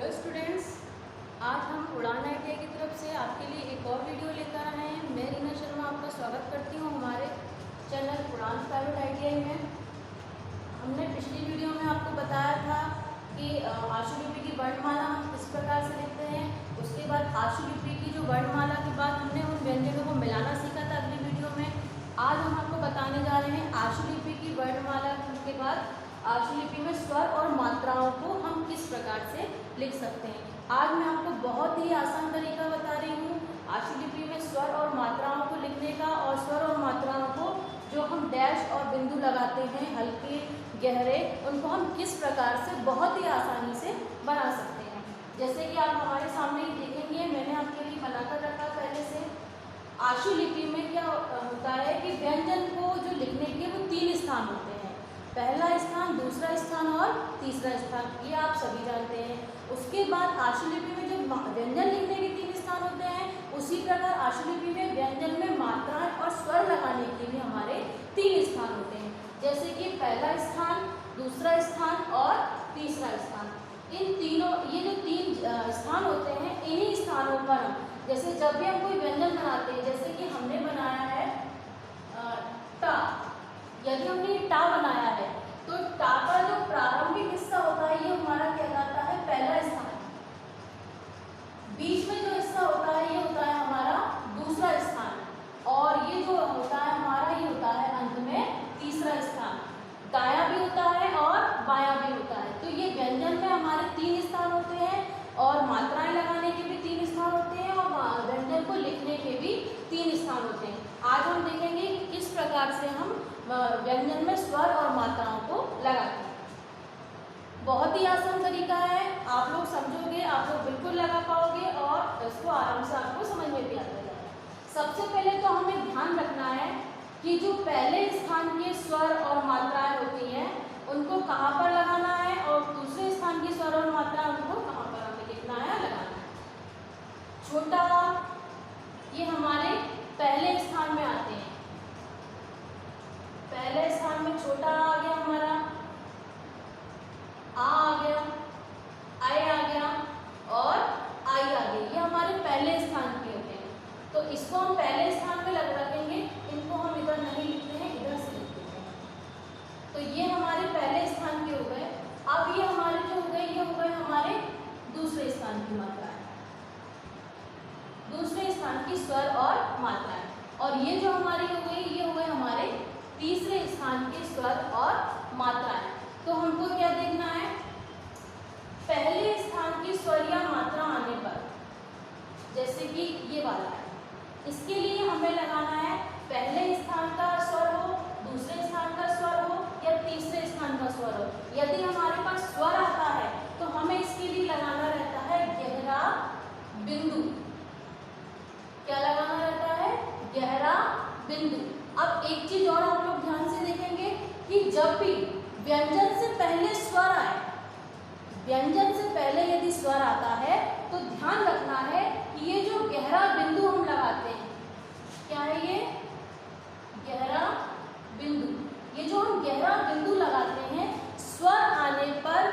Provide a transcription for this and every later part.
Hello students, आज हम उड़ान आईटीआई की तरफ से आपके लिए एक और वीडियो लेकर आए हैं। मैं रीना शर्मा आपका स्वागत करती हूं हमारे चैनल उड़ान प्राइवेट आईटीआई में। हमने पिछली वीडियो में आपको बताया था कि आशुलिपि की वर्णमाला हम किस प्रकार से लिखते हैं। उसके बाद आशुलिपि की जो वर्णमाला के बाद हमने उन व्यंजनों को मिलाना सीखा था अगली वीडियो में। आज हम आपको बताने जा रहे हैं आशुलिपि की वर्णमाला के बाद आशुलिपि में स्वर और मात्राओं को हम किस प्रकार से लिख सकते हैं। आज मैं आपको बहुत ही आसान तरीका बता रही हूँ आशुलिपि में स्वर और मात्राओं को लिखने का, और स्वर और मात्राओं को जो हम डैश और बिंदु लगाते हैं हल्के गहरे, उनको हम किस प्रकार से बहुत ही आसानी से बना सकते हैं। जैसे कि आप हमारे सामने ही देखेंगे, मैंने आपके लिए बनाकर रखा पहले से। आशुलिपि में क्या होता है कि व्यंजन को जो लिखने के वो 3 स्थान होते हैं। पहला स्थान, दूसरा स्थान और तीसरा स्थान, ये आप सभी जानते हैं। उसके बाद आशुलिपि में जो व्यंजन लिखने के 3 स्थान होते हैं, उसी प्रकार आशुलिपि में व्यंजन में मात्राएं और स्वर लगाने के लिए हमारे 3 स्थान होते हैं। जैसे कि पहला स्थान, दूसरा स्थान और तीसरा स्थान। इन तीनों, ये जो 3 स्थान होते हैं, इन्हीं स्थानों पर हम, जैसे जब भी हम कोई व्यंजन बनाते हैं, जैसे कि हमने बनाया है टा, यदि हमने टा बनाया है तो टा का जो प्रारंभिक हिस्सा होता है ये हमारा कहलाता है पहला स्थान। बीच में जो हिस्सा होता है ये होता है हमारा दूसरा स्थान, और ये जो होता है हमारा ये होता है अंत में तीसरा स्थान। दायां भी होता है और बायां भी होता है। तो ये व्यंजन में हमारे 3 स्थान होते हैं, और मात्राएं लगाने के भी 3 स्थान होते हैं, और व्यंजन को लिखने के भी 3 स्थान होते हैं। आज हम देखेंगे कि किस प्रकार से हम व्यंजन में स्वर और मात्राओं को लगाते हैं। बहुत ही आसान तरीका है, आप लोग समझोगे, आप लोग बिल्कुल लगा पाओगे, और इसको आराम से आपको समझ में भी आ जाएगा। सबसे पहले तो हमें ध्यान रखना है कि जो पहले स्थान के स्वर और मात्राएं होती हैं उनको कहाँ पर लगाना है, और दूसरे स्थान के स्वर और मात्राएं उनको कहाँ पर हमें लिखना है, लगाना है। छोटा, ये हमारे पहले स्थान में आते हैं। पहले स्थान में छोटा आ गया हमारा, आ गया, आई आ गया और आई आ गई, ये हमारे पहले स्थान के होते हैं। तो इसको हम पहले स्थान में रखेंगे, इनको हम इधर नहीं लिखते हैं, इधर से लिखते हैं। तो ये हमारे पहले स्थान के हो गए। अब ये हमारे जो हो गए, ये हो गए हमारे दूसरे स्थान की मात्राएं, दूसरे स्थान की स्वर और मात्राएं। और ये जो हमारी हो गई, ये हो गए हमारे तीसरे स्थान के स्वर और मात्राएं। तो हमको क्या देखना है, पहले स्थान की स्वर या मात्रा आने पर, जैसे कि ये वाला है, इसके लिए हमें लगाना है पहले स्थान का स्वर हो, दूसरे स्थान का स्वर हो या तीसरे स्थान का स्वर हो। यदि हमारे पास स्वर आता है तो हमें इसके लिए लगाना रहता है गहरा बिंदु। क्या लगाना रहता है? गहरा बिंदु। अब एक चीज और आप लोग ध्यान से देखेंगे कि जब भी व्यंजन से पहले स्वर आए, व्यंजन से पहले यदि स्वर आता है तो ध्यान रखना है कि ये जो गहरा बिंदु हम लगाते हैं, क्या है ये? गहरा बिंदु। ये जो हम गहरा बिंदु लगाते हैं, स्वर आने पर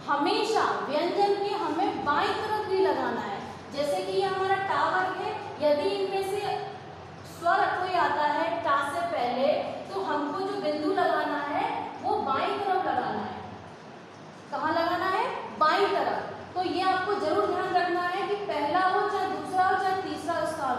हमेशा व्यंजन के हमें बाईं तरफ भी लगाना है। जैसे कि ये हमारा टा वर्ग है, यदि इनमें से स्वर कोई आता है टा से पहले, तो हमको जो बिंदु लगाना है वो बाईं तरफ लगाना है। कहाँ लगाना है? बाईं तरफ। तो ये आपको जरूर ध्यान रखना है कि पहला हो चाहे दूसरा हो चाहे तीसरा स्थान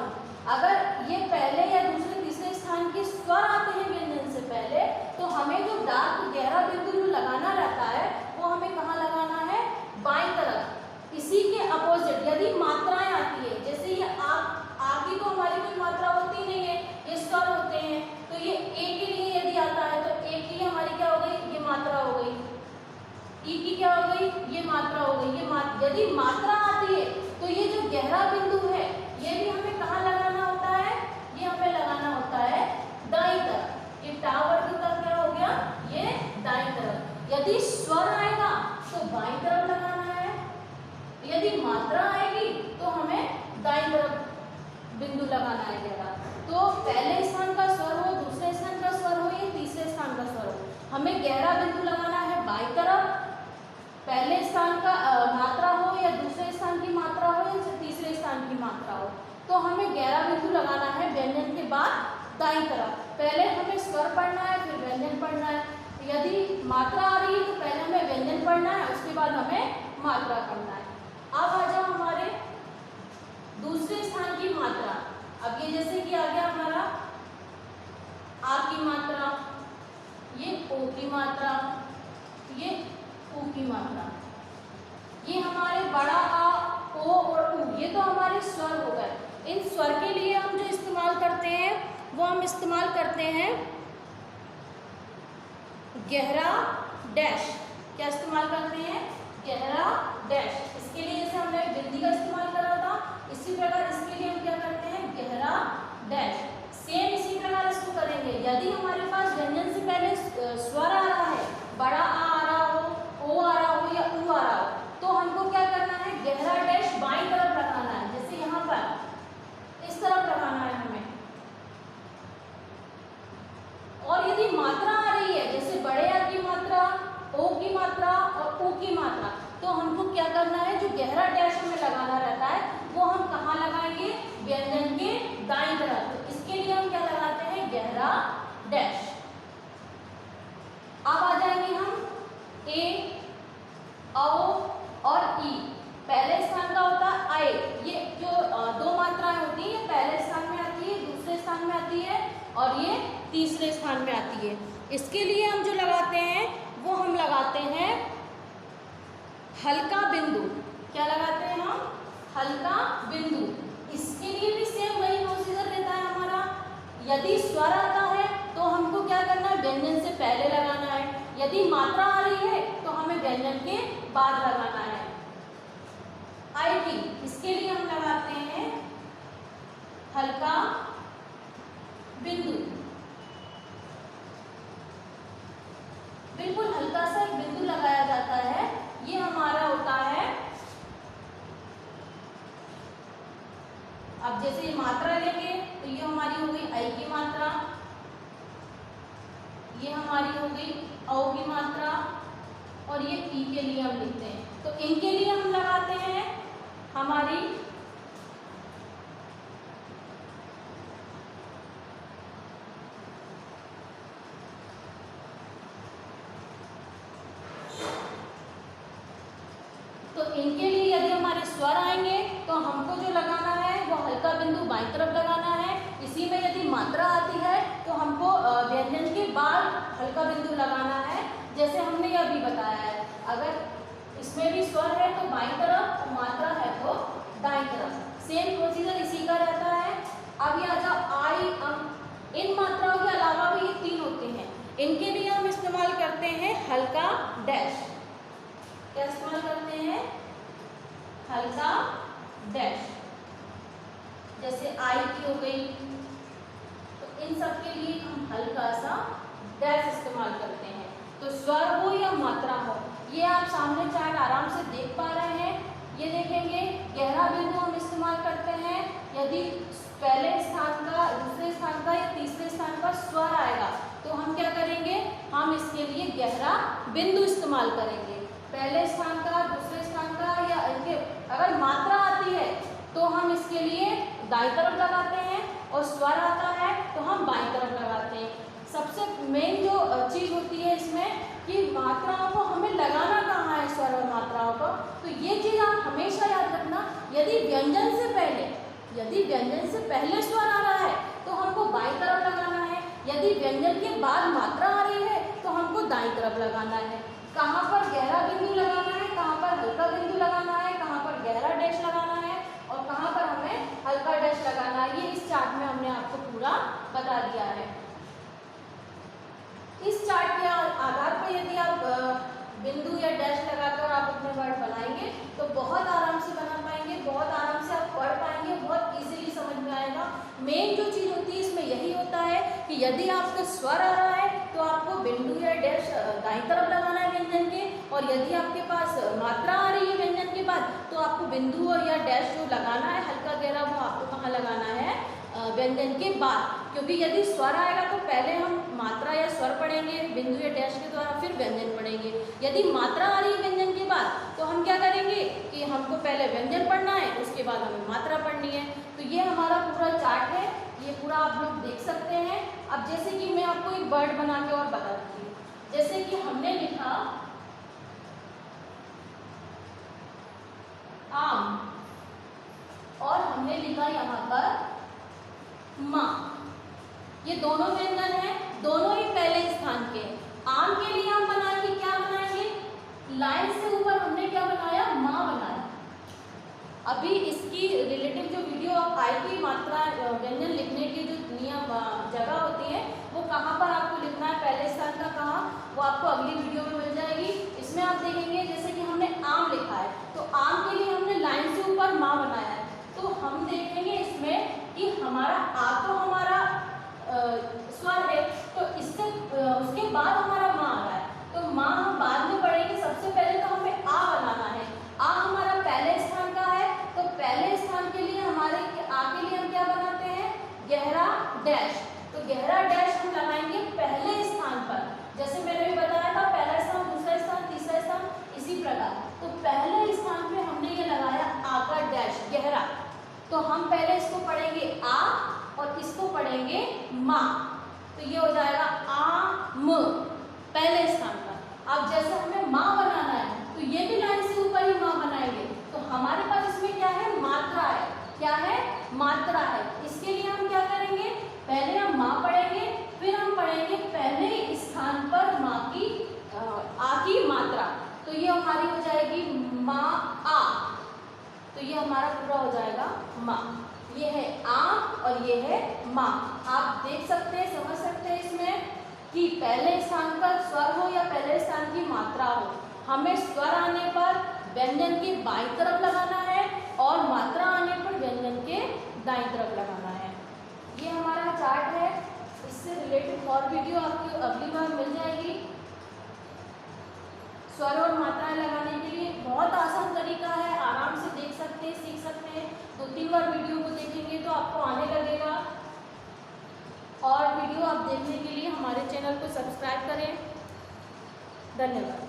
दाईं तरफ। पहले हमें स्वर पढ़ना है, फिर व्यंजन पढ़ना है। यदि मात्रा आ रही है तो पहले हमें व्यंजन पढ़ना है, उसके बाद हमें मात्रा पढ़ना है। अब आ जाओ हमारे दूसरे स्थान की मात्रा। अब ये जैसे कि आ गया हमारा आ की मात्रा, ये ओ की मात्रा, ये ऊ की मात्रा। ये हमारे बड़ा आ, ओ और ऊ, ये तो हमारे स्वर हो गए। इन स्वर के लिए हम जो इस्तेमाल करते हैं वो हम इस्तेमाल करते हैं गहरा डैश। क्या इस्तेमाल करते हैं? गहरा डैश। इसके लिए जैसे हमने बिंदी का इस्तेमाल करा था, इसी प्रकार इसके लिए हम क्या करते हैं? गहरा डैश। सेम इसी प्रकार इसको करेंगे। यदि हमारे पास व्यंजन से पहले स्वर आ रहा है, बड़ा आ रहा हो, ओ आ रहा हो या ऊ आ रहा हो, तो हमको क्या करना है? गहरा डैश बाईं तरफ लगाना है। जैसे यहाँ पर इस तरफ लगाना है हमें। और यदि मात्रा आ रही है, जैसे बड़े आ की मात्रा, ओ की मात्रा और ऊ की मात्रा, तो हमको क्या करना है? जो गहरा डैश हमें लगाना रहता है वो हम कहाँ लगाएंगे? व्यंजन के दाईं तरफ। तो इसके लिए हम क्या लगाते हैं? गहरा डैश। अब आ जाएंगे हम ए, औ और ई। पहले स्थान का होता है आए। ये जो दो मात्राएं होती है, ये पहले स्थान में आती है, दूसरे स्थान में आती है और ये तीसरे स्थान में आती है। इसके लिए हम जो लगाते हैं वो हम लगाते हैं हल्का बिंदु। क्या लगाते हैं हम? हल्का बिंदु। इसके लिए भी सेम वही प्रोसीजर रहता है हमारा। यदि स्वर आता है तो हमको क्या करना है? व्यंजन से पहले लगाना है। यदि मात्रा आ रही है तो हमें व्यंजन के बाद लगाना है। आई की, इसके लिए हम लगाते हैं हल्का बिंदु। बिल्कुल हल्का सा एक बिंदु लगाया जाता है। ये हमारा होता है, अब जैसे ये मात्रा लेंगे तो ये हमारी हो गई आई की मात्रा, ये हमारी हो गई औ की मात्रा और ये ई के लिए हम लिखते हैं। तो इनके लिए हम लगाते हैं हमारी इनके लिए यदि हमारे स्वर आएंगे तो हमको जो लगाना है वो हल्का बिंदु बाईं तरफ लगाना है। इसी में यदि मात्रा आती है तो हमको व्यंजन के बाद हल्का बिंदु लगाना है, जैसे हमने यह भी बताया है। अगर इसमें भी स्वर है तो बाईं तरफ और मात्रा है तो दाईं तरफ। सेम प्रोसीजर इसी का रहता है। अब ये आ जाओ आई, अम। इन मात्राओं के अलावा भी ये तीन होते हैं, इनके लिए हम इस्तेमाल करते हैं हल्का डैश। क्या इस्तेमाल करते हैं? हल्का डैश। जैसे आई की हो गई, तो इन सब के लिए हम हल्का सा डैश इस्तेमाल करते हैं। तो स्वर हो या मात्रा हो, ये आप सामने चार्ट आराम से देख पा रहे हैं। ये देखेंगे गहरा बिंदु हम इस्तेमाल करते हैं यदि पहले स्थान का, दूसरे स्थान का या तीसरे स्थान का स्वर आएगा तो हम क्या करेंगे? हम इसके लिए गहरा बिंदु इस्तेमाल करेंगे। पहले स्थान का, दूसरे स्थान का या इनके अगर मात्रा आती है तो हम इसके लिए दाईं तरफ लगाते हैं और स्वर आता है तो हम बाईं तरफ लगाते हैं। सबसे मेन जो चीज़ होती है इसमें कि मात्राओं को हमें लगाना कहाँ है, स्वर और मात्राओं को। तो ये चीज़ आप हमेशा याद रखना। यदि व्यंजन से पहले स्वर आ रहा है तो हमको बाईं तरफ लगाना है। यदि व्यंजन के बाद मात्रा आ रही है तो हमको दाईं तरफ लगाना है। कहाँ पर गहरा बिंदु लगाना है, कहाँ पर हल्का बिंदु लगाना है, कहाँ पर गहरा डैश लगाना है और कहाँ पर हमें हल्का डैश लगाना है, ये इस चार्ट में हमने आपको पूरा बता दिया है। इस चार्ट के आधार पर यदि आप बिंदु या डैश लगाकर आप अपने वर्ड बनाएंगे तो बहुत आराम से बना पाएंगे, बहुत आराम से आप पढ़ पाएंगे, बहुत इजीली समझ में आएगा। मेन जो चीज़ होती है इसमें यही होता है कि यदि आपका स्वर आ रहा है तो आपको बिंदु या डैश दाईं तरफ लगाना है व्यंजन के, और यदि आपके पास मात्रा आ रही है व्यंजन के बाद तो आपको बिंदु या डैश जो लगाना है हल्का गहरा, वो आपको कहाँ लगाना है? व्यंजन के बाद। क्योंकि यदि स्वर आएगा तो पहले हम मात्रा या स्वर पढ़ेंगे बिंदु या डैश के द्वारा, फिर व्यंजन पढ़ेंगे। यदि मात्रा आ रही है व्यंजन के बाद तो हम क्या करेंगे कि हमको पहले व्यंजन पढ़ना है, उसके बाद हमें मात्रा पढ़नी है। तो ये हमारा पूरा चार्ट है, ये पूरा आप लोग देख सकते हैं। अब जैसे कि मैं आपको एक वर्ड बना के और बताती हूँ, जैसे कि हमने लिखा आम और हमने लिखा यहाँ पर माँ। ये दोनों व्यंजन है, दोनों ही पहले स्थान के। आम के लिए हम बनाएंगे, क्या बनाएंगे, लाइन से ऊपर हमने क्या बनाया, माँ बनाया। अभी इसकी रिलेटिव जो वीडियो आप आएगी, मात्रा व्यंजन लिखने की जो नियम जगह होती है वो कहाँ पर आपको लिखना है, पहले स्थान का कहाँ, वो आपको अगली वीडियो में मिल जाएगी। इसमें आप देखेंगे जैसे कि हमने आम लिखा है, तो आम के लिए हमने लाइन से ऊपर माँ बनाया है, तो हम देखेंगे इसमें कि हमारा आ तो हमारा स्वर है, तो इससे उसके बाद हमारा माँ आ रहा है, तो माँ हम बाद में पढ़ेंगे। सबसे पहले तो हमें आ बनाना है। आ हमारा पहले स्थान का है, तो पहले स्थान के लिए हमारे आ के लिए हम क्या बनाते हैं, गहरा डैश। तो गहरा डैश हम लगाएंगे पहले स्थान पर, जैसे मैंने भी बताया था, पहला स्थान, दूसरा स्थान, तीसरा स्थान, इसी प्रकार। तो पहले स्थान पे हमने ये लगाया आ का डैश गहरा, तो हम पहले इसको पढ़ेंगे आ और इसको पढ़ेंगे माँ, तो ये हो जाएगा आम पहले स्थान पर। अब जैसे हमें माँ बनाना है, तो ये भी लाइन से ऊपर ही माँ बनाएंगे, तो हमारे पास इसमें क्या है, मात्रा है। क्या है, मात्रा है। इसके लिए हम क्या करेंगे, पहले हम माँ पढ़ेंगे, फिर हम पढ़ेंगे पहले स्थान पर माँ की आ की मात्रा, तो ये हमारी हो जाएगी माँ आ, तो ये हमारा पूरा हो जाएगा माँ। ये है आ और ये है माँ। आप देख सकते हैं, समझ सकते हैं इसमें कि पहले स्थान पर स्वर हो या पहले स्थान की मात्रा हो, हमें स्वर आने पर व्यंजन के बाईं तरफ लगाना है और मात्रा आने पर व्यंजन के दाईं तरफ लगाना है। ये हमारा चार्ट है, इससे रिलेटेड और वीडियो आपको अगली बार मिल जाएगी। स्वर और मात्राएं लगाने के लिए बहुत आसान तरीका है, आराम से देख सकते हैं, सीख सकते हैं। 2-3 बार वीडियो को देखेंगे तो आपको आने लगेगा। और वीडियो आप देखने के लिए हमारे चैनल को सब्सक्राइब करें। धन्यवाद।